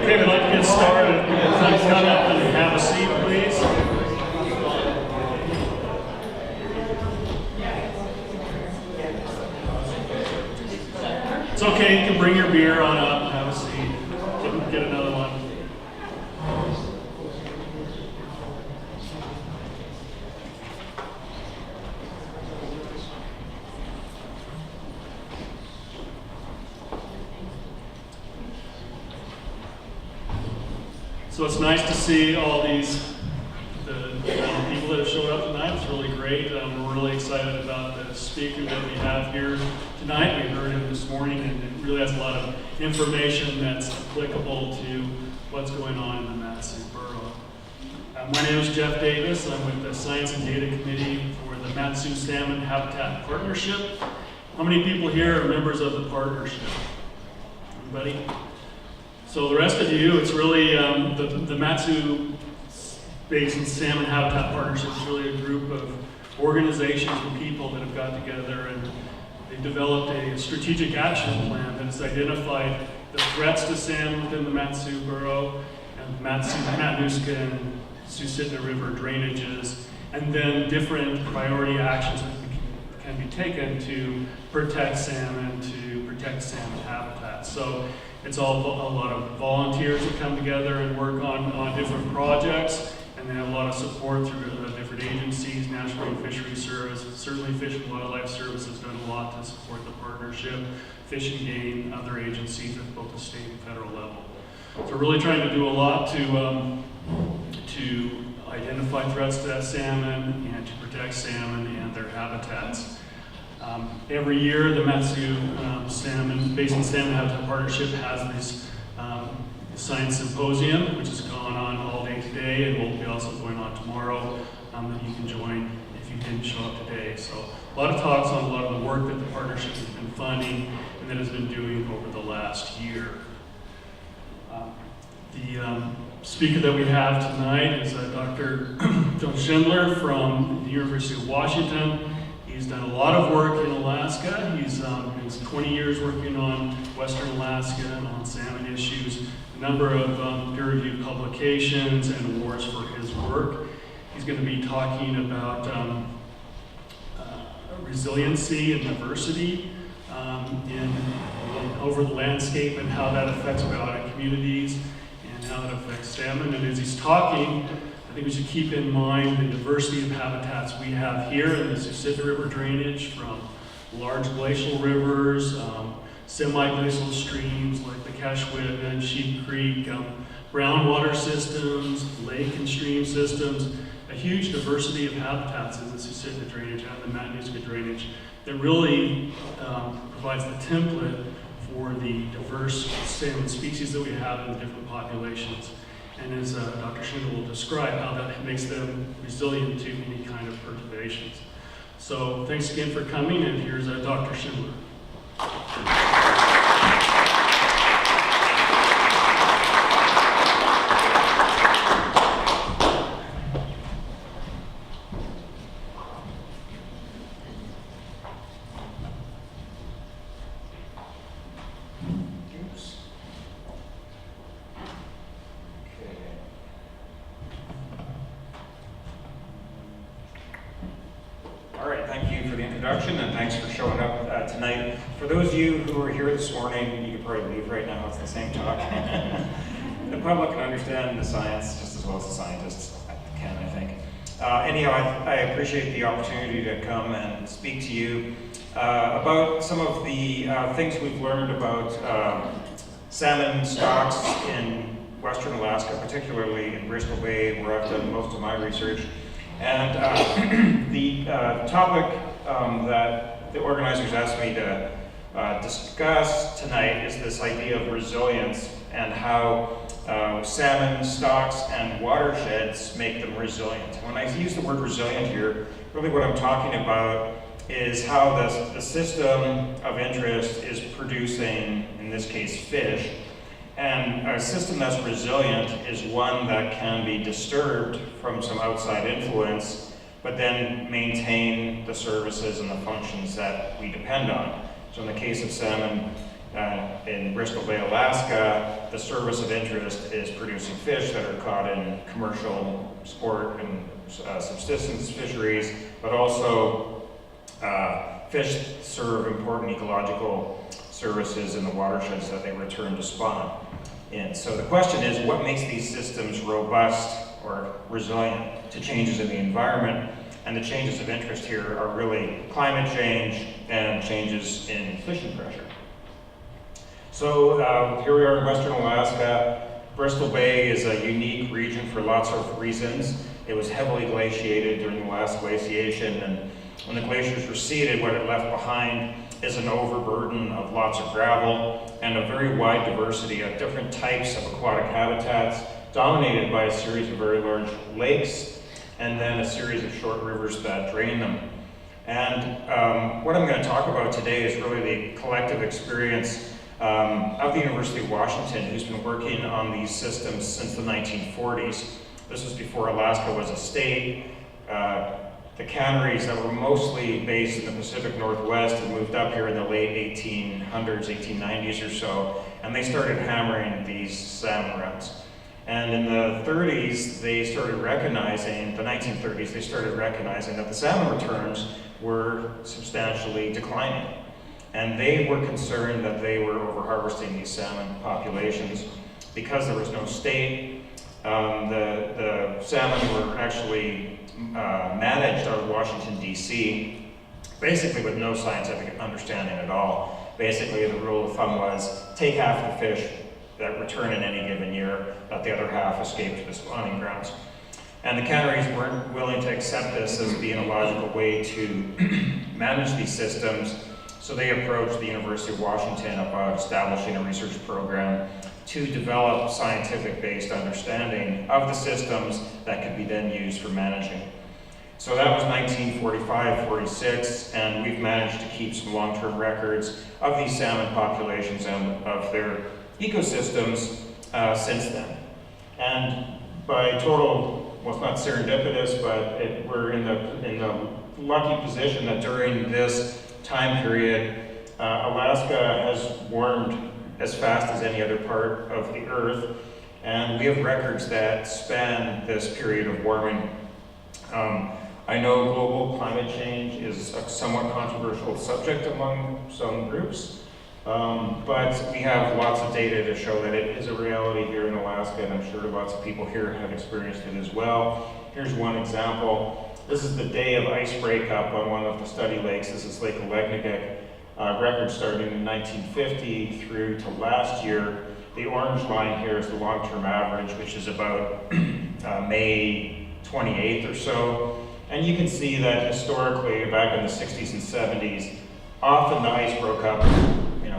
Okay, we'd like to get started. Please come up and have a seat, please. It's okay, you can bring your beer on up and have a seat. Get another one. So it's nice to see all these the people that have showed up tonight. It's really great. We're really excited about the speaker that we have here tonight. We heard him this morning, and it really has a lot of information that's applicable to what's going on in the Matsu Borough. My name is Jeff Davis. I'm with the Science and Data Committee for the Matsu Salmon Habitat Partnership. How many people here are members of the partnership? Anybody? So the rest of you, it's really the Matsu Basin Salmon Habitat Partnership is really a group of organizations and people that have got together, and they've developed a strategic action plan that has identified the threats to salmon within the Matsu Borough and Matanuska and Susitna River drainages, and then different priority actions that can be taken to protect salmon, to protect salmon habitats. So it's all a lot of volunteers that come together and work on different projects, and they have a lot of support through different agencies. National Marine Fisheries Service, certainly Fish and Wildlife Service has done a lot to support the partnership, Fish and Game, other agencies at both the state and federal level. So we're really trying to do a lot to identify threats to salmon and to protect salmon and their habitats. Every year, the Matsu Basin Salmon Habitat Partnership has this Science Symposium, which has gone on all day today and will be also going on tomorrow, that you can join if you didn't show up today. So a lot of talks on a lot of the work that the partnership has been funding and that has been doing over the last year. The speaker that we have tonight is Dr. John Schindler from the University of Washington. He's done a lot of work in Alaska. He's 20 years working on Western Alaska and on salmon issues, a number of peer-reviewed publications and awards for his work. He's going to be talking about resiliency and diversity over the landscape and how that affects biotic communities and how that affects salmon. And as he's talking, I think we should keep in mind the diversity of habitats we have here in the Susitna River drainage, from large glacial rivers, semi-glacial streams like the Kashwit and Sheep Creek, brown water systems, lake and stream systems, a huge diversity of habitats in the Susitna drainage and the Matanuska drainage that really provides the template for the diverse salmon species that we have in the different populations. And as Dr. Schindler will describe, how that makes them resilient to any kind of perturbations. So thanks again for coming, and here's Dr. Schindler. And thanks for showing up tonight. For those of you who are here this morning, you could probably leave right now, it's the same talk. The public can understand the science just as well as the scientists can, I think. Anyhow, I appreciate the opportunity to come and speak to you about some of the things we've learned about salmon stocks in Western Alaska, particularly in Bristol Bay, where I've done most of my research. And the topic that the organizers asked me to discuss tonight is this idea of resilience and how salmon stocks and watersheds make them resilient. When I use the word resilient here, really what I'm talking about is how the system of interest is producing, in this case, fish. And a system that's resilient is one that can be disturbed from some outside influence, but then maintain the services and the functions that we depend on. So in the case of salmon, In Bristol Bay, Alaska, the service of interest is producing fish that are caught in commercial sport and subsistence fisheries, but also fish serve important ecological services in the watersheds that they return to spawn in. So the question is, what makes these systems robust or resilient to changes in the environment? And the changes of interest here are really climate change and changes in fishing pressure. So here we are in Western Alaska. Bristol Bay is a unique region for lots of reasons. It was heavily glaciated during the last glaciation, and when the glaciers receded, what it left behind is an overburden of lots of gravel and a very wide diversity of different types of aquatic habitats, dominated by a series of very large lakes and then a series of short rivers that drain them. And what I'm going to talk about today is really the collective experience of the University of Washington, who's been working on these systems since the 1940s. This was before Alaska was a state. The canneries that were mostly based in the Pacific Northwest had moved up here in the late 1800s, 1890s or so, and they started hammering these salmon runs. And in the 30s, they started recognizing, the 1930s, they started recognizing that the salmon returns were substantially declining. And they were concerned that they were overharvesting these salmon populations. Because there was no state, the salmon were actually managed out of Washington, D.C., basically with no scientific understanding at all. Basically, the rule of thumb was take half the fish that return in any given year, let the other half escape to the spawning grounds. And the canneries weren't willing to accept this as being a logical way to manage these systems, so they approached the University of Washington about establishing a research program to develop scientific-based understanding of the systems that could be then used for managing. So that was 1945, 46, and we've managed to keep some long-term records of these salmon populations and of their ecosystems since then. And by total, well, it's not serendipitous, but we're in the lucky position that during this time period, Alaska has warmed as fast as any other part of the Earth, and we have records that span this period of warming. I know global climate change is a somewhat controversial subject among some groups, but we have lots of data to show that it is a reality here in Alaska, and I'm sure lots of people here have experienced it as well. Here's one example. This is the day of ice breakup on one of the study lakes. This is Lake Aleknagik. Record starting in 1950 through to last year. The orange line here is the long-term average, which is about May 28th or so. And you can see that historically, back in the 60s and 70s, often the ice broke up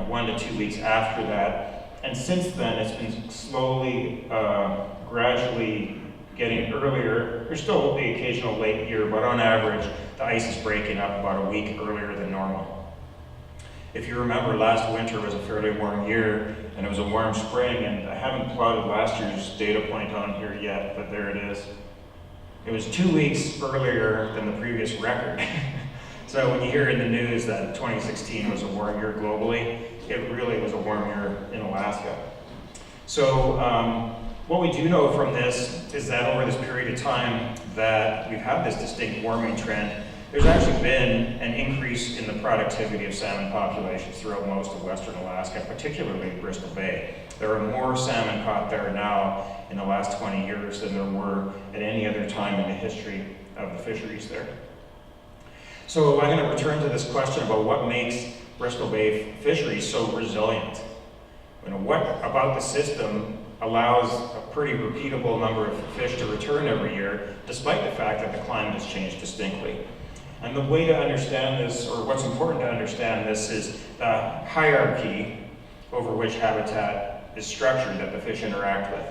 1 to 2 weeks after that. And since then, it's been slowly, gradually getting earlier. There's still the occasional late year, but on average, the ice is breaking up about a week earlier than normal. If you remember, last winter was a fairly warm year, and it was a warm spring, and I haven't plotted last year's data point on here yet, but there it is. It was 2 weeks earlier than the previous record. So when you hear in the news that 2016 was a warm year globally, it really was a warm year in Alaska. So what we do know from this is that over this period of time that we've had this distinct warming trend, there's actually been an increase in the productivity of salmon populations throughout most of Western Alaska, particularly Bristol Bay. There are more salmon caught there now in the last 20 years than there were at any other time in the history of the fisheries there. So I'm going to return to this question about what makes Bristol Bay fisheries so resilient. What about the system allows a pretty repeatable number of fish to return every year, despite the fact that the climate has changed distinctly? And the way to understand this, or what's important to understand this, is the hierarchy over which habitat is structured that the fish interact with.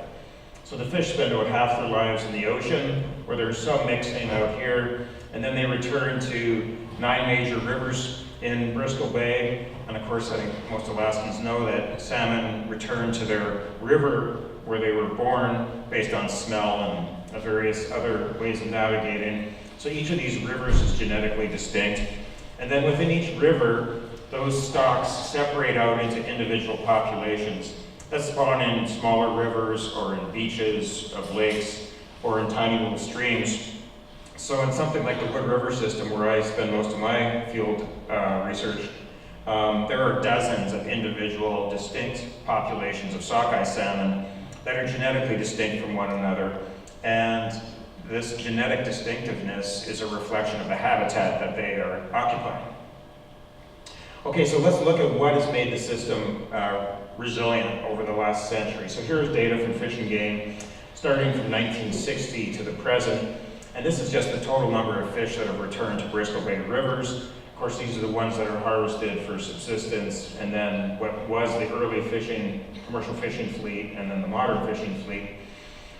So the fish spend about half their lives in the ocean, where there's some mixing out here, and then they return to 9 major rivers in Bristol Bay. And of course, I think most Alaskans know that salmon return to their river where they were born based on smell and various other ways of navigating. So each of these rivers is genetically distinct. And then within each river, those stocks separate out into individual populations that spawn in smaller rivers or in beaches of lakes or in tiny little streams. So in something like the Wood River system, where I spend most of my field research, there are dozens of individual distinct populations of sockeye salmon that are genetically distinct from one another. And this genetic distinctiveness is a reflection of the habitat that they are occupying. Okay, so let's look at what has made the system resilient over the last century. So here's data from Fish and Game, starting from 1960 to the present. And this is just the total number of fish that have returned to Bristol Bay rivers. Of course, these are the ones that are harvested for subsistence, and then what was the early fishing, commercial fishing fleet, and then the modern fishing fleet.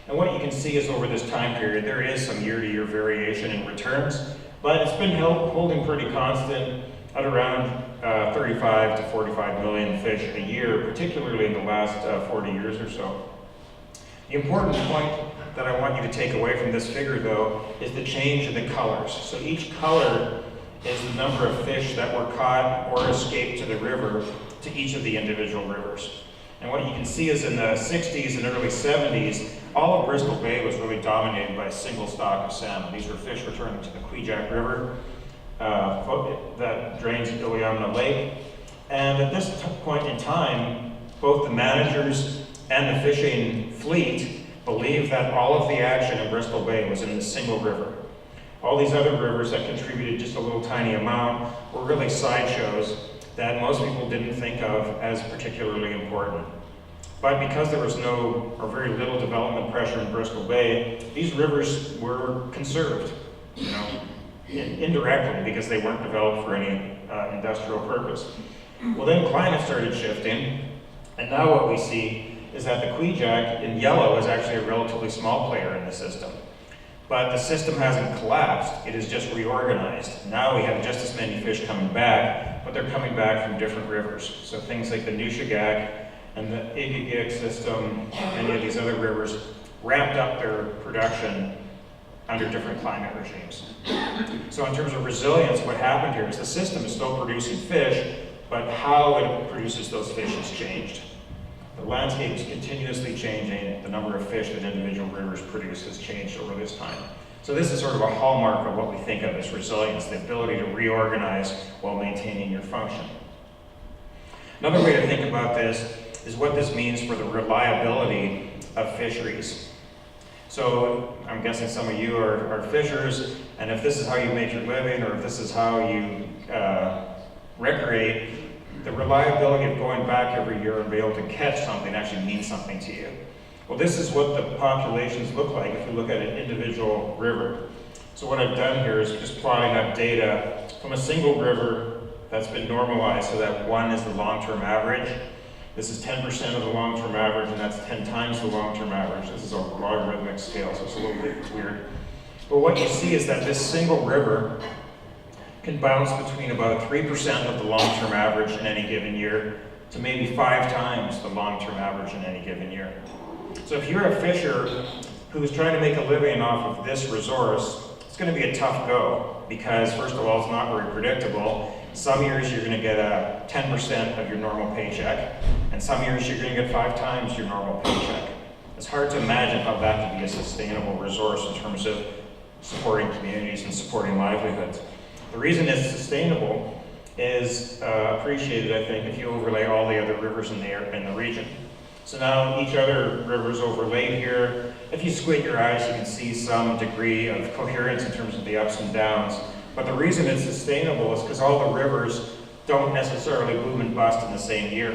And what you can see is over this time period, there is some year-to-year variation in returns, but it's been holding pretty constant at around 35 to 45 million fish a year, particularly in the last 40 years or so. The important point that I want you to take away from this figure, though, is the change in the colors. So each color is the number of fish that were caught or escaped to the river to each of the individual rivers. And what you can see is in the 60s and early 70s, all of Bristol Bay was really dominated by a single stock of salmon. These were fish returning to the Keynote River that drains Iliamna Lake. And at this point in time, both the managers and the fishing fleet believed that all of the action in Bristol Bay was in this single river. All these other rivers that contributed just a little tiny amount were really sideshows that most people didn't think of as particularly important. But because there was no or very little development pressure in Bristol Bay, these rivers were conserved, indirectly, because they weren't developed for any industrial purpose. Well, then climate started shifting, and now what we see is that the Kvichak in yellow is actually a relatively small player in the system. But the system hasn't collapsed, it is just reorganized. Now we have just as many fish coming back, but they're coming back from different rivers. So things like the Nushagak and the Igigik system, many of these other rivers, ramped up their production under different climate regimes. So in terms of resilience, what happened here is the system is still producing fish, but how it produces those fish has changed. The landscape is continuously changing. The number of fish that individual rivers produce has changed over this time. So this is sort of a hallmark of what we think of as resilience, the ability to reorganize while maintaining your function. Another way to think about this is what this means for the reliability of fisheries. So I'm guessing some of you are fishers, and if this is how you make your living, or if this is how you recreate, the reliability of going back every year and be able to catch something actually means something to you. Well, this is what the populations look like if we look at an individual river. So what I've done here is just plotting up data from a single river that's been normalized so that 1 is the long-term average. This is 10% of the long-term average, and that's 10 times the long-term average. This is a logarithmic scale, so it's a little bit weird. But what you see is that this single river can bounce between about 3% of the long-term average in any given year to maybe 5 times the long-term average in any given year. So if you're a fisher who's trying to make a living off of this resource, it's going to be a tough go because, first of all, it's not very predictable. Some years you're going to get 10% of your normal paycheck, and some years you're going to get 5 times your normal paycheck. It's hard to imagine how that could be a sustainable resource in terms of supporting communities and supporting livelihoods. The reason it's sustainable is appreciated, I think, if you overlay all the other rivers in the region. So now each other river is overlaid here. If you squint your eyes, you can see some degree of coherence in terms of the ups and downs. But the reason it's sustainable is because all the rivers don't necessarily boom and bust in the same year.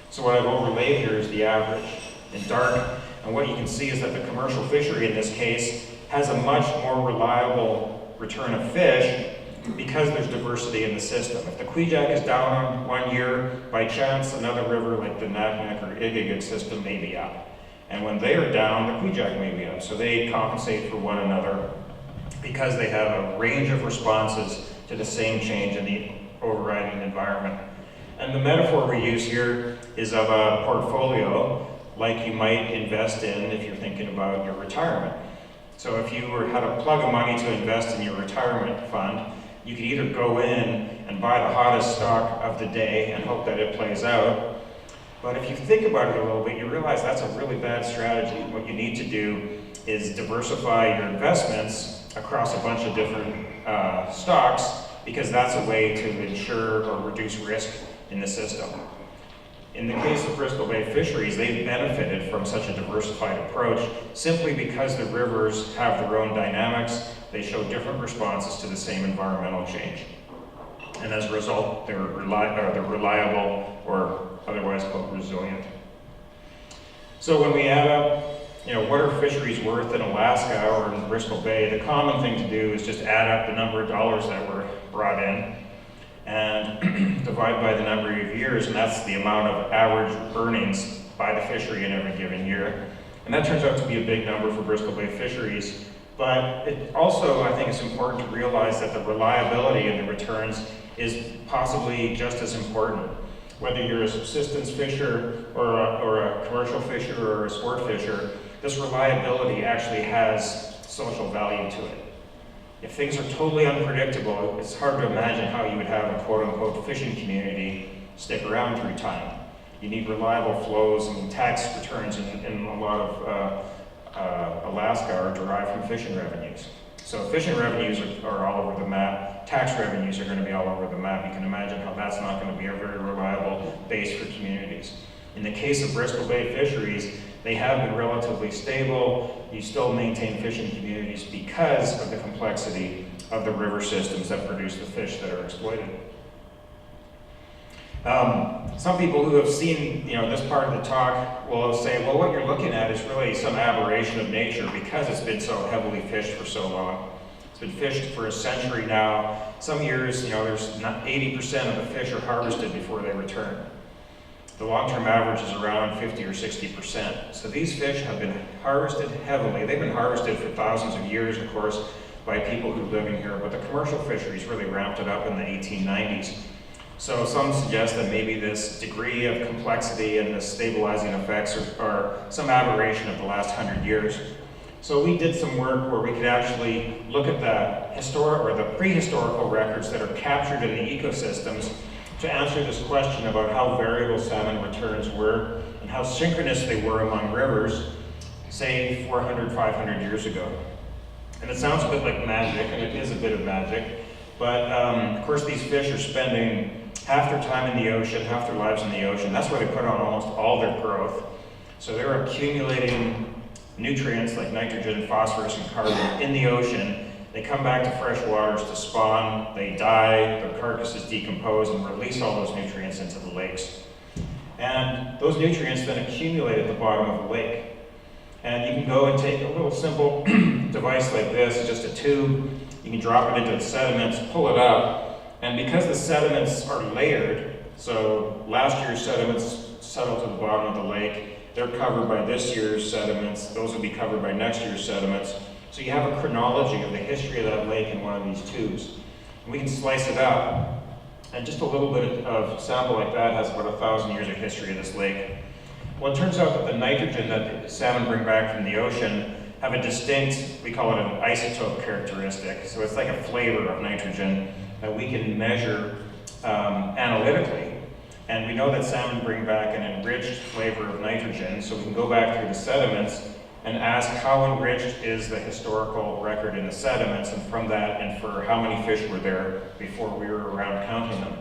So what I've overlaid here is the average in dark. And what you can see is that the commercial fishery in this case has a much more reliable return of fish because there's diversity in the system. If the Kvichak is down 1 year, by chance another river like the Naknek or Igigik system may be up. And when they are down, the Kvichak may be up. So they compensate for one another because they have a range of responses to the same change in the overriding environment. And the metaphor we use here is of a portfolio like you might invest in if you're thinking about your retirement. So if you had a plug of money to invest in your retirement fund, You could either go in and buy the hottest stock of the day and hope that it plays out. But if you think about it a little bit, you realize that's a really bad strategy. What you need to do is diversify your investments across a bunch of different stocks, because that's a way to ensure or reduce risk in the system. In the case of Bristol Bay Fisheries, they've benefited from such a diversified approach simply because the rivers have their own dynamics. They show different responses to the same environmental change. And as a result, they're reliable, or otherwise called resilient. So when we add up, what are fisheries worth in Alaska or in Bristol Bay, the common thing to do is just add up the number of dollars that were brought in and divide by the number of years, and that's the amount of average earnings by the fishery in every given year. And that turns out to be a big number for Bristol Bay Fisheries, but it also, I think, it's important to realize that the reliability in the returns is possibly just as important. Whether you're a subsistence fisher or a commercial fisher or a sport fisher, this reliability actually has social value to it. If things are totally unpredictable, it's hard to imagine how you would have a quote-unquote fishing community stick around through time. You need reliable flows, and tax returns in a lot of Alaska are derived from fishing revenues. So fishing revenues are all over the map. Tax revenues are going to be all over the map. You can imagine how that's not going to be a very reliable base for communities. In the case of Bristol Bay Fisheries, they have been relatively stable. You still maintain fishing communities because of the complexity of the river systems that produce the fish that are exploited. Some people who have seen this part of the talk will say, well, what you're looking at is really some aberration of nature because it's been so heavily fished for so long. It's been fished for a century now. Some years, there's not 80% of the fish are harvested before they return. The long-term average is around 50 or 60%. So these fish have been harvested heavily. They've been harvested for thousands of years, of course, by people who live in here, but the commercial fisheries really ramped it up in the 1890s. So some suggest that maybe this degree of complexity and the stabilizing effects are some aberration of the last 100 years. So we did some work where we could actually look at the historic or the prehistorical records that are captured in the ecosystems to answer this question about how variable salmon returns were and how synchronous they were among rivers, say 400, 500 years ago. And it sounds a bit like magic, and it is a bit of magic, but of course these fish are spending half their time in the ocean, half their lives in the ocean. That's where they put on almost all their growth. So they're accumulating nutrients like nitrogen, phosphorus, and carbon in the ocean. They come back to fresh waters to spawn, they die, their carcasses decompose and release all those nutrients into the lakes. And those nutrients then accumulate at the bottom of the lake. And you can go and take a little simple device like this, it's just a tube, you can drop it into the sediments, pull it up, and because the sediments are layered, so last year's sediments settle to the bottom of the lake, they're covered by this year's sediments, those will be covered by next year's sediments. So you have a chronology of the history of that lake in one of these tubes. And we can slice it up, and just a little bit of sample like that has about 1,000 years of history of this lake. Well, it turns out that the nitrogen that the salmon bring back from the ocean have a distinct, we call it an isotope characteristic. So it's like a flavor of nitrogen that we can measure analytically. And we know that salmon bring back an enriched flavor of nitrogen, so we can go back through the sediments and ask how enriched is the historical record in the sediments, and from that infer how many fish were there before we were around counting them.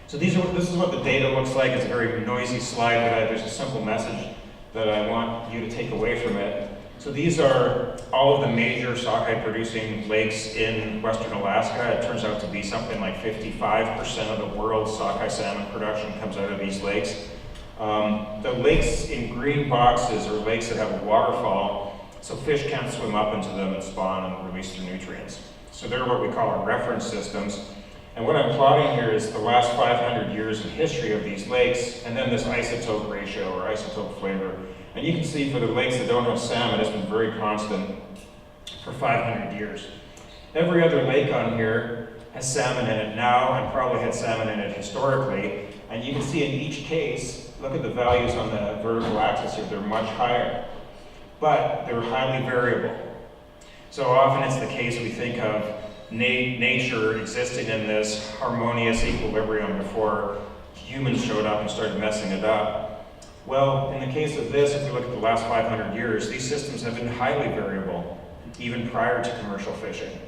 So this is what the data looks like. It's a very noisy slide, but there's a simple message that I want you to take away from it. So these are all of the major sockeye producing lakes in western Alaska. It turns out to be something like 55% of the world's sockeye salmon production comes out of these lakes. The lakes in green boxes are lakes that have a waterfall, so fish can't swim up into them and spawn and release their nutrients. So they're what we call our reference systems. And what I'm plotting here is the last 500 years of history of these lakes, and then this isotope ratio or isotope flavor. And you can see for the lakes that don't have salmon, it's been very constant for 500 years. Every other lake on here has salmon in it now, and probably had salmon in it historically. And you can see in each case, look at the values on the vertical axis here, they're much higher. But they're highly variable. So often it's the case we think of nature existing in this harmonious equilibrium before humans showed up and started messing it up. Well, in the case of this, if we look at the last 500 years, these systems have been highly variable, even prior to commercial fishing.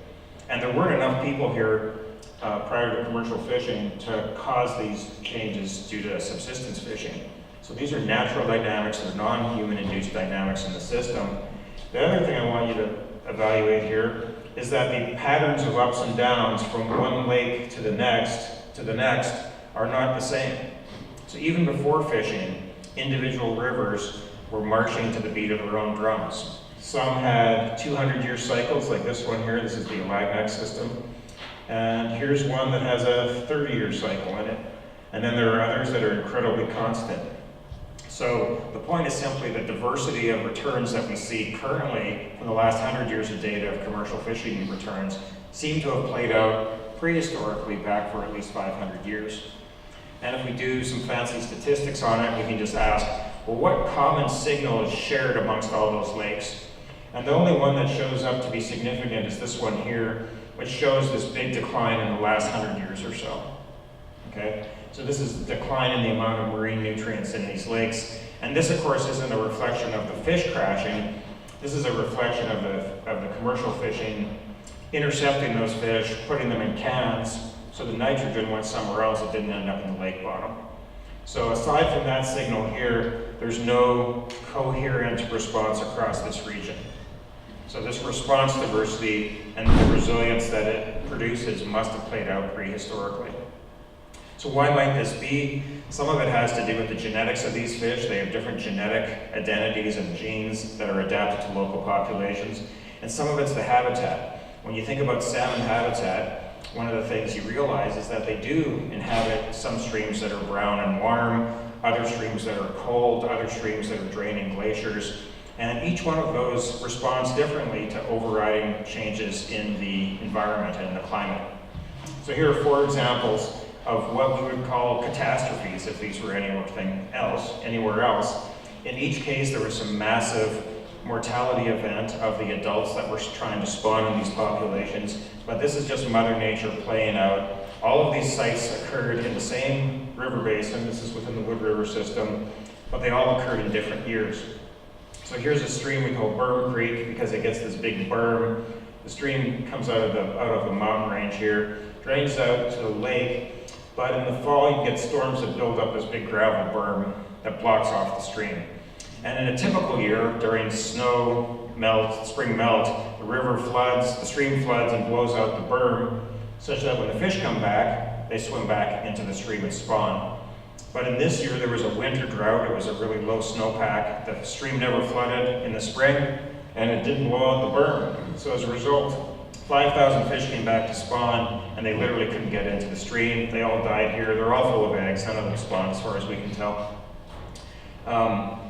And there weren't enough people here prior to commercial fishing to cause these changes due to subsistence fishing. So these are natural dynamics, they're non-human induced dynamics in the system. The other thing I want you to evaluate here is that the patterns of ups and downs from one lake to the next are not the same. So even before fishing, individual rivers were marching to the beat of their own drums. Some had 200-year cycles, like this one here. This is the Alagnac system. And here's one that has a 30-year cycle in it. And then there are others that are incredibly constant. So the point is simply the diversity of returns that we see currently from the last 100 years of data of commercial fishing returns seem to have played out prehistorically back for at least 500 years. And if we do some fancy statistics on it, we can just ask, well, what common signal is shared amongst all those lakes? And the only one that shows up to be significant is this one here, which shows this big decline in the last 100 years or so. Okay? So this is the decline in the amount of marine nutrients in these lakes. And this, of course, isn't a reflection of the fish crashing. This is a reflection of the commercial fishing, intercepting those fish, putting them in cans, so the nitrogen went somewhere else, it didn't end up in the lake bottom. So aside from that signal here, there's no coherent response across this region. So this response diversity and the resilience that it produces must have played out prehistorically. So why might this be? Some of it has to do with the genetics of these fish. They have different genetic identities and genes that are adapted to local populations. And some of it's the habitat. When you think about salmon habitat, one of the things you realize is that they do inhabit some streams that are brown and warm, other streams that are cold, other streams that are draining glaciers. And each one of those responds differently to overriding changes in the environment and the climate. So here are 4 examples of what we would call catastrophes if these were anywhere else. In each case, there was some massive mortality event of the adults that were trying to spawn in these populations, but this is just Mother Nature playing out. All of these sites occurred in the same river basin. This is within the Wood River system, but they all occurred in different years. So here's a stream we call Berm Creek because it gets this big berm. The stream comes out of the mountain range here, drains out to the lake, but in the fall you get storms that build up this big gravel berm that blocks off the stream. And in a typical year, during snow melt, spring melt, the river floods, the stream floods and blows out the berm, such that when the fish come back, they swim back into the stream and spawn. But in this year, there was a winter drought. It was a really low snowpack. The stream never flooded in the spring, and it didn't blow out the berm. So as a result, 5,000 fish came back to spawn, and they literally couldn't get into the stream. They all died here. They're all full of eggs. None of them spawned, as far as we can tell.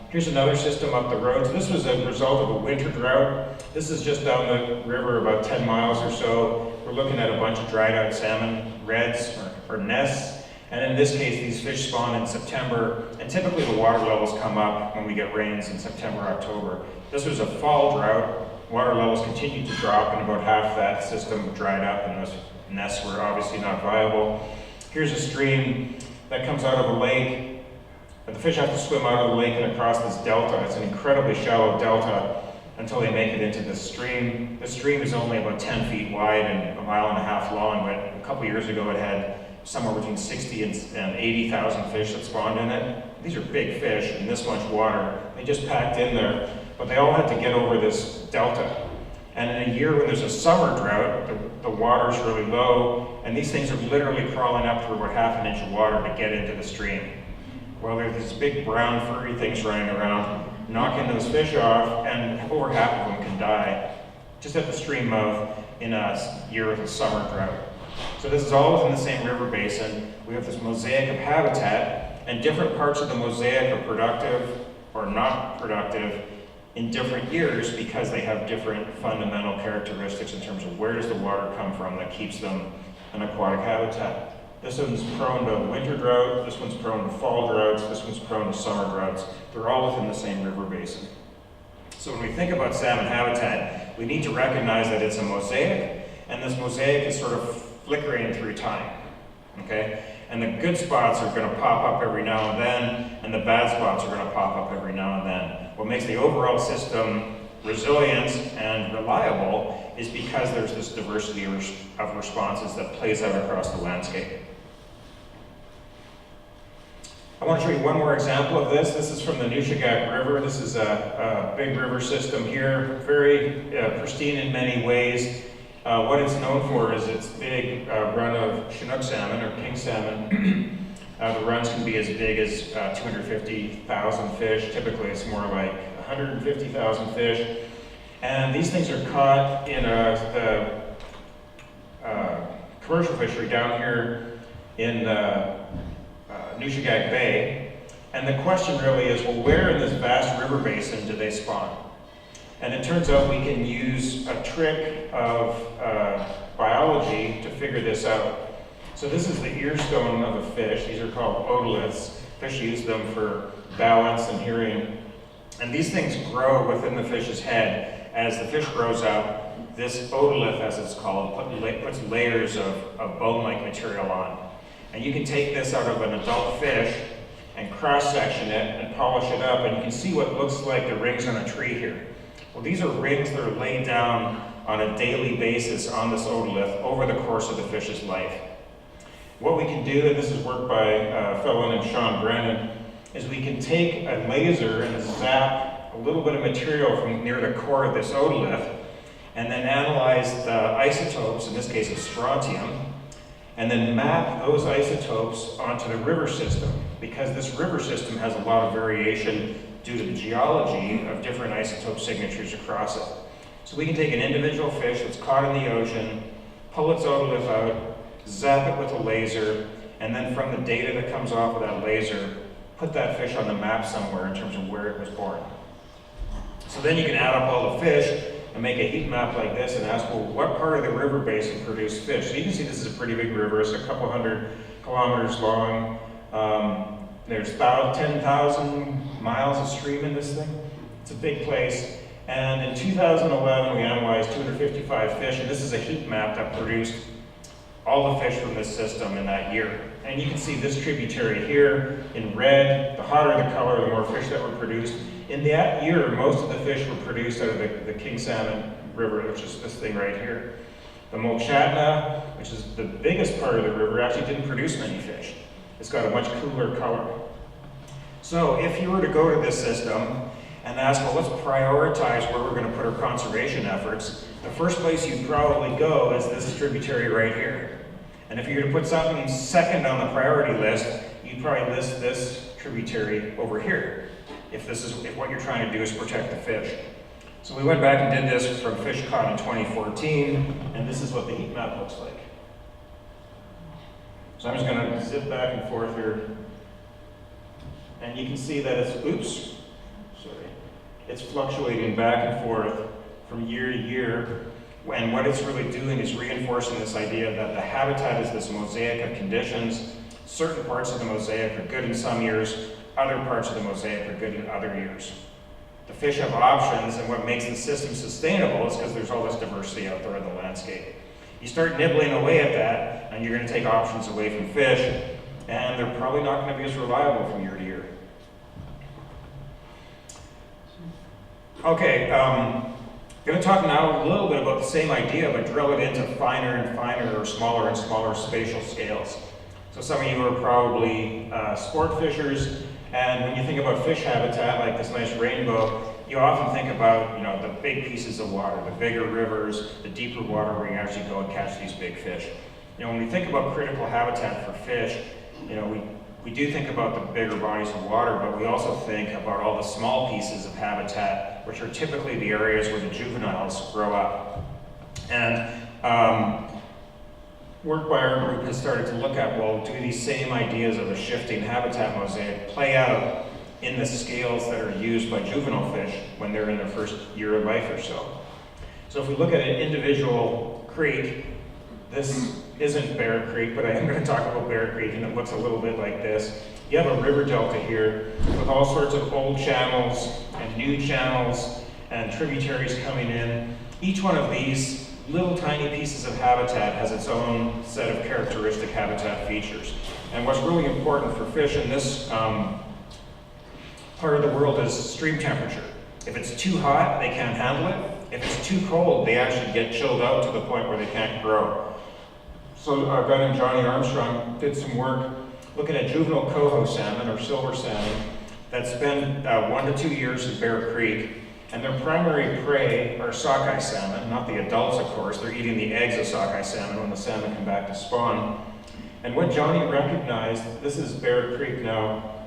Here's another system up the road. So this was a result of a winter drought. This is just down the river about 10 miles or so. We're looking at a bunch of dried out salmon redds or nests. And in this case, these fish spawn in September, and typically the water levels come up when we get rains in September, October. This was a fall drought. Water levels continued to drop, and about half that system dried up, and those nests were obviously not viable. Here's a stream that comes out of a lake. But the fish have to swim out of the lake and across this delta. It's an incredibly shallow delta until they make it into the stream. The stream is only about 10 feet wide and 1.5 miles long, but a couple years ago it had somewhere between 60 and 80,000 fish that spawned in it. These are big fish in this much water. They just packed in there, but they all had to get over this delta. And in a year when there's a summer drought, the water's really low, and these things are literally crawling up through about 1/2 inch of water to get into the stream. Well, there's these big brown furry things running around, knocking those fish off, and over half of them can die just at the stream mouth in a year with a summer drought. So this is all within the same river basin. We have this mosaic of habitat, and different parts of the mosaic are productive or not productive in different years because they have different fundamental characteristics in terms of where does the water come from that keeps them an aquatic habitat. This one's prone to winter drought, this one's prone to fall droughts, this one's prone to summer droughts. They're all within the same river basin. So when we think about salmon habitat, we need to recognize that it's a mosaic, and this mosaic is sort of flickering through time, okay? And the good spots are going to pop up every now and then, and the bad spots are going to pop up every now and then. What makes the overall system resilient and reliable is because there's this diversity of responses that plays out across the landscape. I want to show you one more example of this. This is from the Nushagak River. This is a big river system here, very pristine in many ways. What it's known for is its big run of Chinook salmon or king salmon. The runs can be as big as 250,000 fish. Typically it's more like 150,000 fish. And these things are caught in the commercial fishery down here in Nushagak Bay. And the question really is, well, where in this vast river basin do they spawn? And it turns out we can use a trick of biology to figure this out. So this is the ear stone of a fish. These are called otoliths. Fish use them for balance and hearing. And these things grow within the fish's head. As the fish grows up, this otolith, as it's called, puts layers of bone-like material on. And you can take this out of an adult fish and cross-section it and polish it up, and you can see what looks like the rings on a tree here. Well, these are rings that are laid down on a daily basis on this otolith over the course of the fish's life. What we can do, and this is work by Fellon and Sean Brennan, is we can take a laser and zap a little bit of material from near the core of this otolith, and then analyze the isotopes, in this case of strontium, and then map those isotopes onto the river system, because this river system has a lot of variation due to the geology of different isotope signatures across it. So we can take an individual fish that's caught in the ocean, pull its otolith out, zap it with a laser, and then from the data that comes off of that laser, put that fish on the map somewhere in terms of where it was born. So then you can add up all the fish and make a heat map like this and ask, well, what part of the river basin produced fish? So you can see this is a pretty big river. It's a couple hundred kilometers long. There's about 10,000 miles of stream in this thing. It's a big place. And in 2011, we analyzed 255 fish, and this is a heat map that produced all the fish from this system in that year. And you can see this tributary here in red. The hotter the color, the more fish that were produced. In that year, most of the fish were produced out of the king salmon river, which is this thing right here. The Mulchatna, which is the biggest part of the river, actually didn't produce many fish. It's got a much cooler color. So if you were to go to this system and ask, well, let's prioritize where we're going to put our conservation efforts, the first place you'd probably go is this tributary right here. And if you were to put something second on the priority list, you'd probably list this tributary over here, if what you're trying to do is protect the fish. So we went back and did this from fish caught in 2014, and this is what the heat map looks like. So I'm just going to zip back and forth here. And you can see that it's fluctuating back and forth from year to year. And what it's really doing is reinforcing this idea that the habitat is this mosaic of conditions. Certain parts of the mosaic are good in some years, other parts of the mosaic are good in other years. The fish have options, and what makes the system sustainable is because there's all this diversity out there in the landscape. You start nibbling away at that, and you're going to take options away from fish, and they're probably not going to be as reliable from year to year. Okay, I'm going to talk now a little bit about the same idea, but drill it into finer and finer or smaller and smaller spatial scales. So some of you are probably sport fishers, and when you think about fish habitat, like this nice rainbow, you often think about, the big pieces of water, the bigger rivers, the deeper water where you actually go and catch these big fish. When we think about critical habitat for fish, we do think about the bigger bodies of water, but we also think about all the small pieces of habitat, which are typically the areas where the juveniles grow up. And work by our group has started to look at, well, do these same ideas of a shifting habitat mosaic play out in the scales that are used by juvenile fish when they're in their first year of life or so? So if we look at an individual creek, this isn't Bear Creek, but I am going to talk about Bear Creek, and it looks a little bit like this. You have a river delta here with all sorts of old channels and new channels and tributaries coming in. Each one of these little tiny pieces of habitat has its own set of characteristic habitat features. And what's really important for fish in this part of the world is stream temperature. If it's too hot, they can't handle it. If it's too cold, they actually get chilled out to the point where they can't grow. So our guy named Johnny Armstrong did some work looking at juvenile coho salmon, or silver salmon, that spend 1 to 2 years in Bear Creek. And their primary prey are sockeye salmon, not the adults, of course. They're eating the eggs of sockeye salmon when the salmon come back to spawn. And what Johnny recognized, this is Bear Creek now,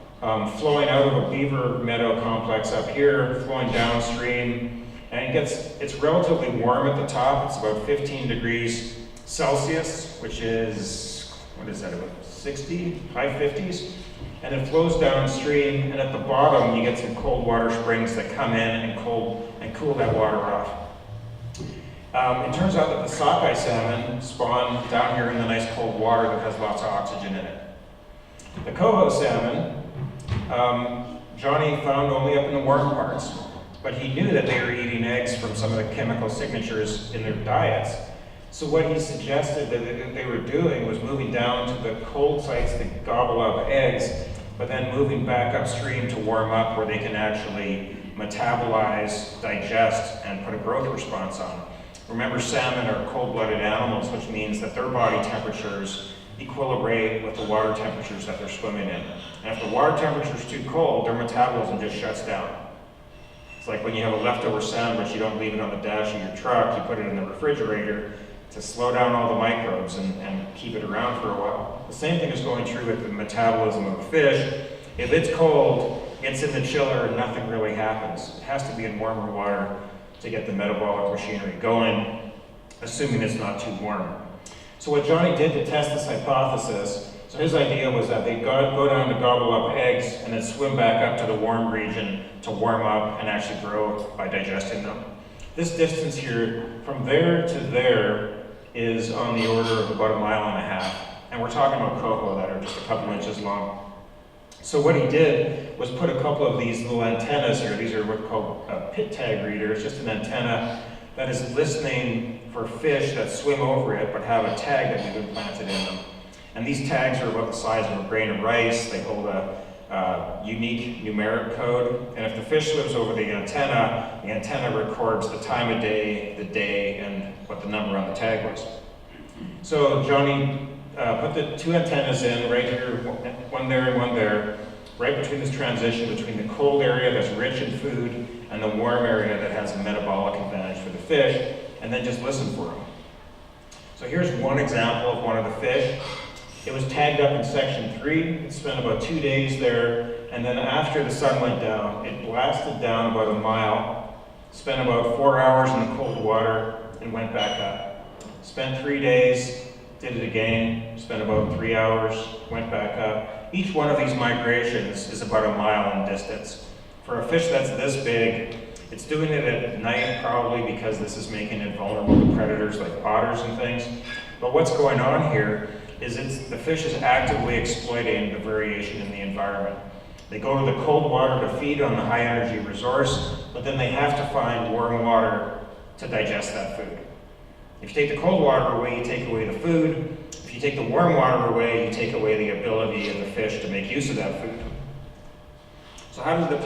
flowing out of a beaver meadow complex up here, flowing downstream, and it's relatively warm at the top. It's about 15 degrees Celsius, which is, what is that, about 60, high 50s? And it flows downstream, and at the bottom you get some cold water springs that come in and cool that water off. It turns out that the sockeye salmon spawn down here in the nice cold water that has lots of oxygen in it. The coho salmon, Johnny found only up in the warm parts, but he knew that they were eating eggs from some of the chemical signatures in their diets. So what he suggested that they were doing was moving down to the cold sites that gobble up eggs, but then moving back upstream to warm up where they can actually metabolize, digest, and put a growth response on. Remember, salmon are cold-blooded animals, which means that their body temperatures equilibrate with the water temperatures that they're swimming in. And if the water temperature is too cold, their metabolism just shuts down. It's like when you have a leftover sandwich, you don't leave it on the dash of your truck, you put it in the refrigerator to slow down all the microbes and keep it around for a while. The same thing is going true with the metabolism of a fish. If it's cold, it's in the chiller and nothing really happens. It has to be in warmer water to get the metabolic machinery going, assuming it's not too warm. So what Johnny did to test this hypothesis, so his idea was that they'd go down to gobble up eggs and then swim back up to the warm region to warm up and actually grow by digesting them. This distance here, from there to there, is on the order of about 1.5 miles. And we're talking about coho that are just a couple inches long. So what he did was put a couple of these little antennas here. These are what are called a pit tag reader. It's just an antenna that is listening for fish that swim over it but have a tag that we've implanted in them. And these tags are about the size of a grain of rice. They hold a unique numeric code. And if the fish swims over the antenna records the time of day, the day, and what the number on the tag was. So Johnny put the 2 antennas in right here, one there and one there, right between this transition between the cold area that's rich in food and the warm area that has a metabolic advantage for the fish, and then just listen for them. So here's one example of one of the fish. It was tagged up in section 3. It spent about 2 days there, and then after the sun went down, it blasted down about 1 mile, spent about 4 hours in the cold water, and went back up. Spent 3 days, did it again, spent about 3 hours, went back up. Each one of these migrations is about 1 mile in distance. For a fish that's this big, it's doing it at night probably because this is making it vulnerable to predators like otters and things. But what's going on here is the fish is actively exploiting the variation in the environment. They go to the cold water to feed on the high energy resource, but then they have to find warm water to digest that food. If you take the cold water away, you take away the food. If you take the warm water away, you take away the ability of the fish to make use of that food. So how did it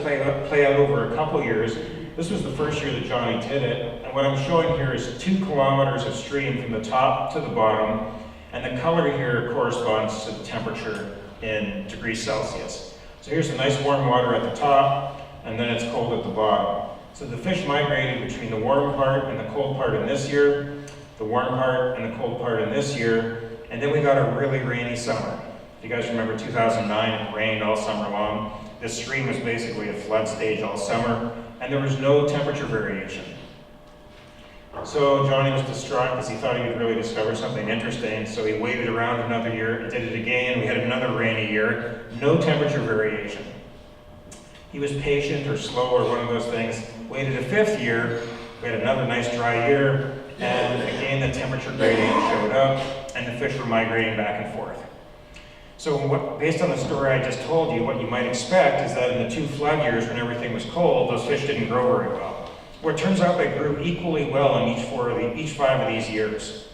play out over a couple years? This was the first year that Johnny did it, and what I'm showing here is 2 kilometers of stream from the top to the bottom, and the color here corresponds to the temperature in degrees Celsius. So here's the nice warm water at the top, and then it's cold at the bottom. So the fish migrated between the warm part and the cold part in this year, the warm part and the cold part in this year, and then we got a really rainy summer. If you guys remember 2009, it rained all summer long. This stream was basically a flood stage all summer, and there was no temperature variation. So Johnny was distraught because he thought he had really discovered something interesting, so he waited around another year and did it again. We had another rainy year, no temperature variation. He was patient or slow or one of those things, waited a 5th year, we had another nice dry year, and again the temperature gradient showed up, and the fish were migrating back and forth. So based on the story I just told you, what you might expect is that in the 2 flood years when everything was cold, those fish didn't grow very well. Well, it turns out they grew equally well in each 5 of these years.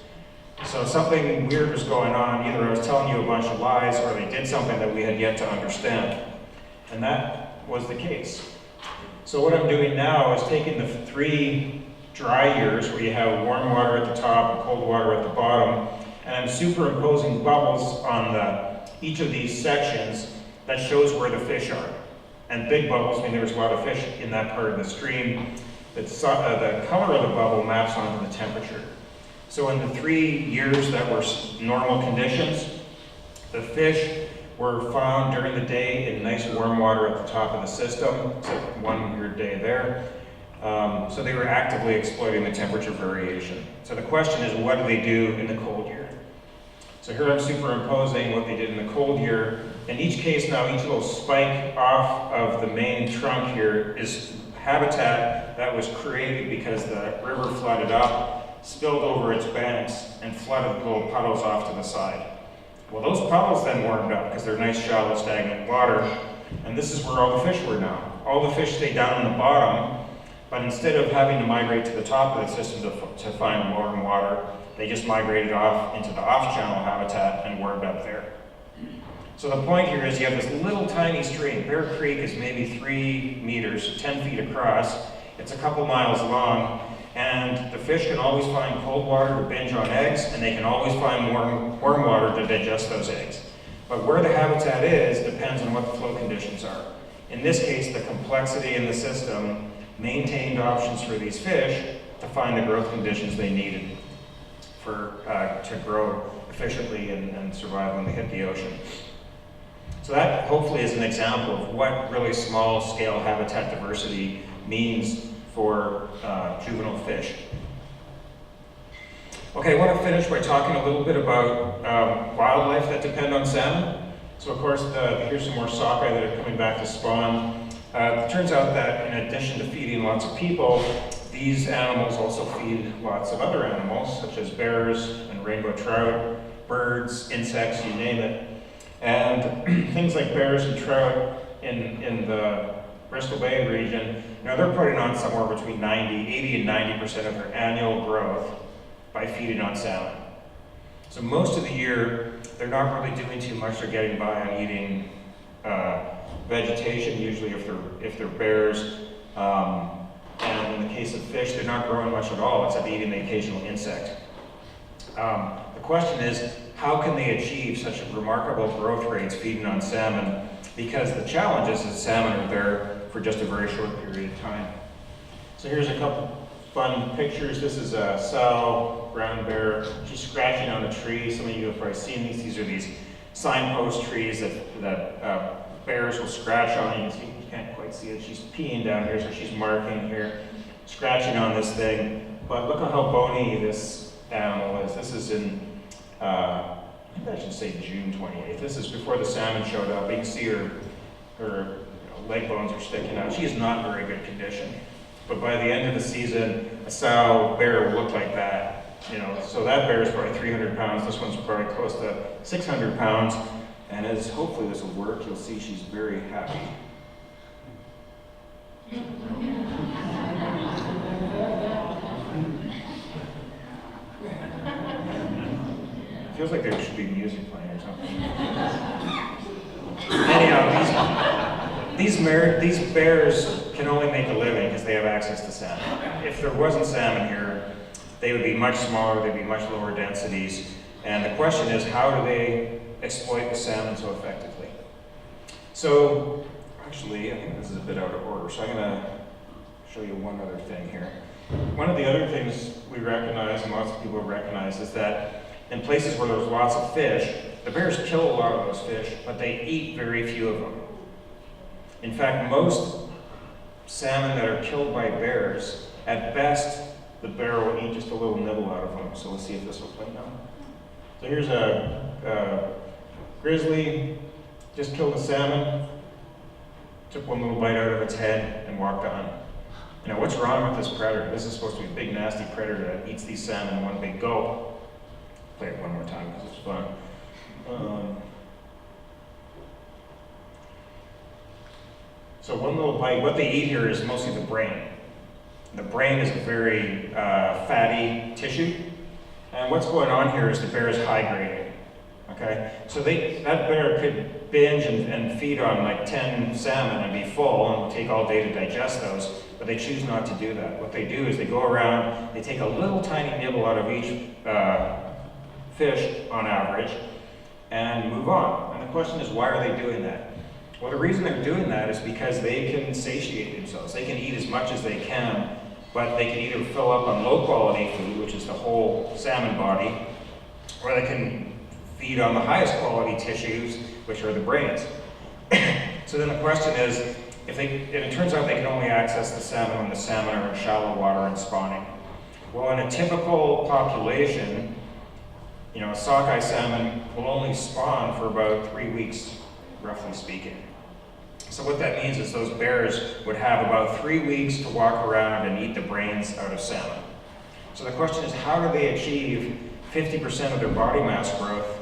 So something weird was going on. Either I was telling you a bunch of lies or they did something that we had yet to understand. And that was the case. So what I'm doing now is taking the 3 dry years where you have warm water at the top and cold water at the bottom, and I'm superimposing bubbles on each of these sections that shows where the fish are. And big bubbles mean there's a lot of fish in that part of the stream. The color of the bubble maps onto the temperature. So in the 3 years that were normal conditions, the fish were found during the day in nice warm water at the top of the system, except one weird day there. So they were actively exploiting the temperature variation. So the question is, what do they do in the cold year? So here I'm superimposing what they did in the cold year. In each case now, each little spike off of the main trunk here is habitat that was created because the river flooded up, spilled over its banks, and flooded little puddles off to the side. Well, those puddles then warmed up because they're nice, shallow, stagnant water, and this is where all the fish were now. All the fish stayed down in the bottom, but instead of having to migrate to the top of the system to find warm water, they just migrated off into the off-channel habitat and warmed up there. So the point here is you have this little tiny stream. Bear Creek is maybe 3 meters, 10 feet across. It's a couple miles long, and the fish can always find cold water to binge on eggs, and they can always find warm water to digest those eggs. But where the habitat is depends on what the flow conditions are. In this case, the complexity in the system maintained options for these fish to find the growth conditions they needed to grow efficiently and survive when they hit the ocean. So that hopefully is an example of what really small scale habitat diversity means for juvenile fish. Okay, I want to finish by talking a little bit about wildlife that depend on salmon. So of course, here's some more sockeye that are coming back to spawn. It turns out that in addition to feeding lots of people, these animals also feed lots of other animals, such as bears and rainbow trout, birds, insects, you name it. And things like bears and trout in the Bristol Bay region, they're putting on somewhere between 80 and 90% of their annual growth by feeding on salmon. So most of the year, they're not really doing too much. They're getting by on eating vegetation, usually if they're bears. And in the case of fish, they're not growing much at all, except eating the occasional insect. The question is, how can they achieve such remarkable growth rates feeding on salmon? Because the challenge is that salmon are there for just a very short period of time. So here's a couple fun pictures. This is a sow, brown bear. She's scratching on a tree. Some of you have probably seen these. These are these signpost trees that bears will scratch on. You can't quite see it. She's peeing down here, so she's marking here, scratching on this thing. But look at how bony this animal is. This is in, I think I should say June 28th. This is before the salmon showed up. You can see her leg bones are sticking out. She is not in very good condition. But by the end of the season, a sow bear will look like that. So that bear is probably 300 pounds. This one's probably close to 600 pounds. And as hopefully this will work, you'll see she's very happy. Feels like there should be music playing or something. Anyhow, these bears can only make a living because they have access to salmon. If there wasn't salmon here, they would be much smaller, they'd be much lower densities. And the question is, how do they exploit the salmon so effectively? So, actually, I think this is a bit out of order, so I'm going to show you one other thing here. One of the other things we recognize, and lots of people recognize, is that in places where there's lots of fish, the bears kill a lot of those fish, but they eat very few of them. In fact, most salmon that are killed by bears, at best, the bear will eat just a little nibble out of them. So let's see if this will play now. So here's a grizzly, just killed a salmon, took one little bite out of its head and walked on. What's wrong with this predator? This is supposed to be a big, nasty predator that eats these salmon in one big gulp. Play it one more time because it's fun. So one little bite. What they eat here is mostly the brain. The brain is a very fatty tissue. And what's going on here is the bear is hydrating. Okay? So that bear could binge and feed on like 10 salmon and be full, and it will take all day to digest those, but they choose not to do that. What they do is they go around, they take a little tiny nibble out of each fish on average, and move on. And the question is, why are they doing that? Well, the reason they're doing that is because they can satiate themselves. They can eat as much as they can, but they can either fill up on low quality food, which is the whole salmon body, or they can feed on the highest quality tissues, which are the brains. So then the question is, and it turns out they can only access the salmon when the salmon are in shallow water and spawning. Well, in a typical population, a sockeye salmon will only spawn for about 3 weeks, roughly speaking. So what that means is those bears would have about 3 weeks to walk around and eat the brains out of salmon. So the question is, how do they achieve 50% of their body mass growth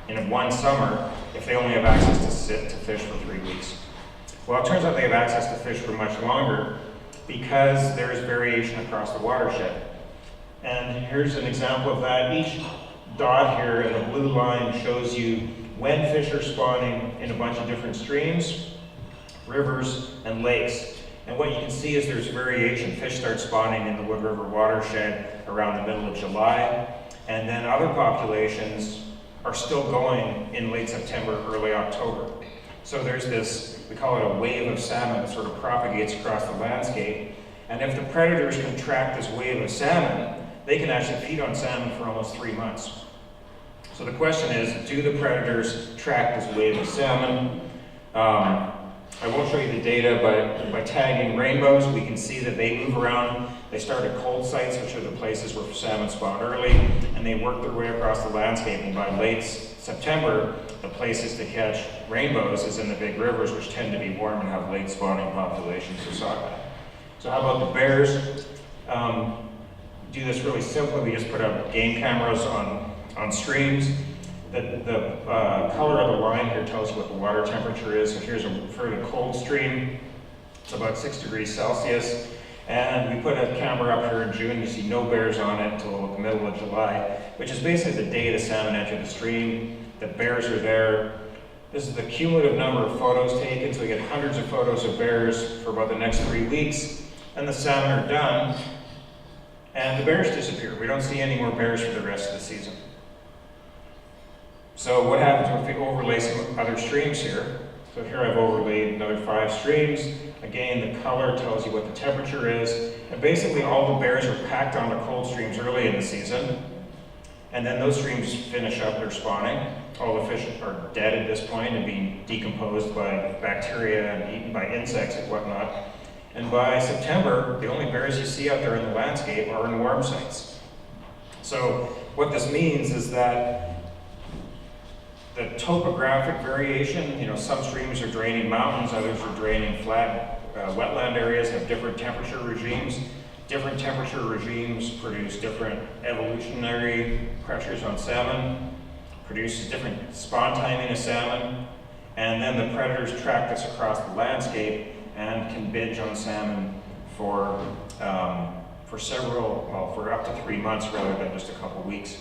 in one summer if they only have access to fish for 3 weeks? Well, it turns out they have access to fish for much longer because there is variation across the watershed. And here's an example of that. Each dot here in the blue line shows you when fish are spawning in a bunch of different streams, rivers, and lakes. And what you can see is there's variation. Fish start spawning in the Wood River watershed around the middle of July, and then other populations are still going in late September, early October. So there's this, we call it a wave of salmon that sort of propagates across the landscape. And if the predators can track this wave of salmon, they can actually feed on salmon for almost 3 months. So the question is, do the predators track this wave of salmon? I won't show you the data, but by tagging rainbows, we can see that they move around. They start at cold sites, which are the places where salmon spawn early, and they work their way across the landscape. And by late September, the places to catch rainbows is in the big rivers, which tend to be warm and have late spawning populations of sockeye. So how about the bears? Do this really simply. We just put up game cameras on streams. The color of the line here tells you what the water temperature is. So here's a fairly cold stream. It's about 6 degrees Celsius. And we put a camera up here in June. You see no bears on it until the middle of July, which is basically the day the salmon enter the stream. The bears are there. This is the cumulative number of photos taken. So we get hundreds of photos of bears for about the next 3 weeks. And the salmon are done. And the bears disappear. We don't see any more bears for the rest of the season. So what happens if we overlay some other streams here? So here I've overlaid another 5 streams. Again, the color tells you what the temperature is. And basically all the bears are packed onto cold streams early in the season. And then those streams finish up their spawning. All the fish are dead at this point and being decomposed by bacteria and eaten by insects and whatnot. And by September, the only bears you see out there in the landscape are in warm sites. So what this means is that the topographic variation, some streams are draining mountains, others are draining flat wetland areas, have different temperature regimes. Different temperature regimes produce different evolutionary pressures on salmon, produces different spawn timing of salmon, and then the predators track this across the landscape and can binge on salmon for up to 3 months rather than just a couple weeks.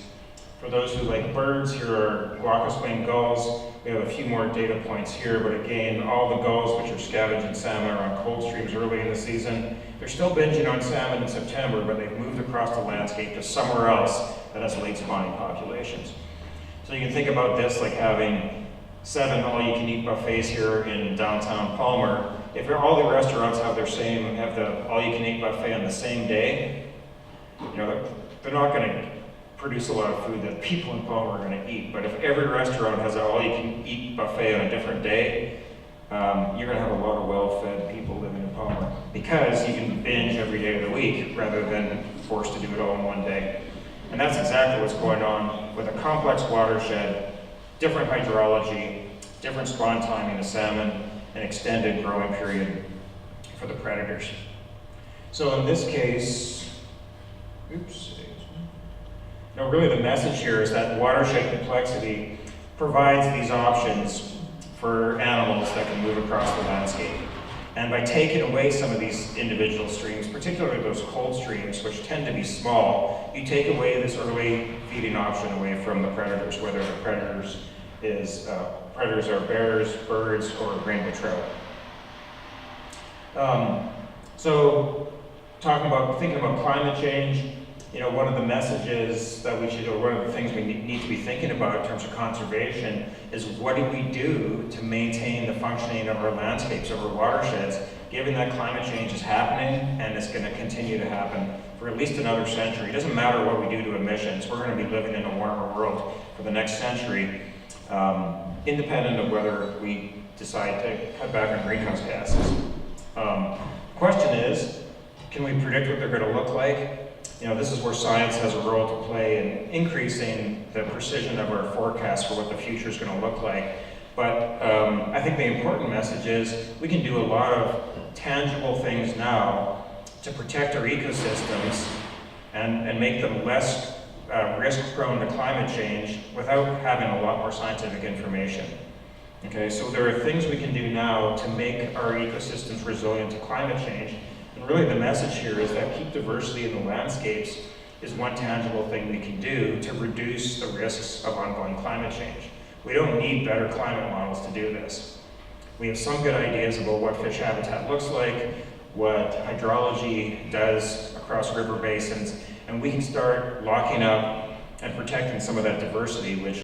For those who like birds, here are glaucous-winged gulls. We have a few more data points here, but again, all the gulls which are scavenging salmon are on cold streams early in the season. They're still binging on salmon in September, but they've moved across the landscape to somewhere else that has late spawning populations. So you can think about this like having 7 all-you-can-eat buffets here in downtown Palmer. If all the restaurants have the all-you-can-eat buffet on the same day, they're not going to produce a lot of food that people in Palmer are going to eat. But if every restaurant has an all-you-can-eat buffet on a different day, you're going to have a lot of well-fed people living in Palmer because you can binge every day of the week rather than forced to do it all in one day. And that's exactly what's going on with a complex watershed, different hydrology, different spawn timing of salmon, an extended growing period for the predators. So in this case, really the message here is that watershed complexity provides these options for animals that can move across the landscape. And by taking away some of these individual streams, particularly those cold streams, which tend to be small, you take away this early feeding option away from the predators, whether the predators are bears, birds, or rainbow trout. So, thinking about climate change, one of the messages that we should, or one of the things we need to be thinking about in terms of conservation is what do we do to maintain the functioning of our landscapes, of our watersheds, given that climate change is happening and it's going to continue to happen for at least another century. It doesn't matter what we do to emissions, we're going to be living in a warmer world for the next century, independent of whether we decide to cut back on greenhouse gases. Question is, can we predict what they're going to look like? This is where science has a role to play in increasing the precision of our forecast for what the future is going to look like. But I think the important message is we can do a lot of tangible things now to protect our ecosystems and make them less risk-prone to climate change without having a lot more scientific information. Okay, so there are things we can do now to make our ecosystems resilient to climate change. And really the message here is that keep diversity in the landscapes is one tangible thing we can do to reduce the risks of ongoing climate change. We don't need better climate models to do this. We have some good ideas about what fish habitat looks like, what hydrology does across river basins, and we can start locking up and protecting some of that diversity, which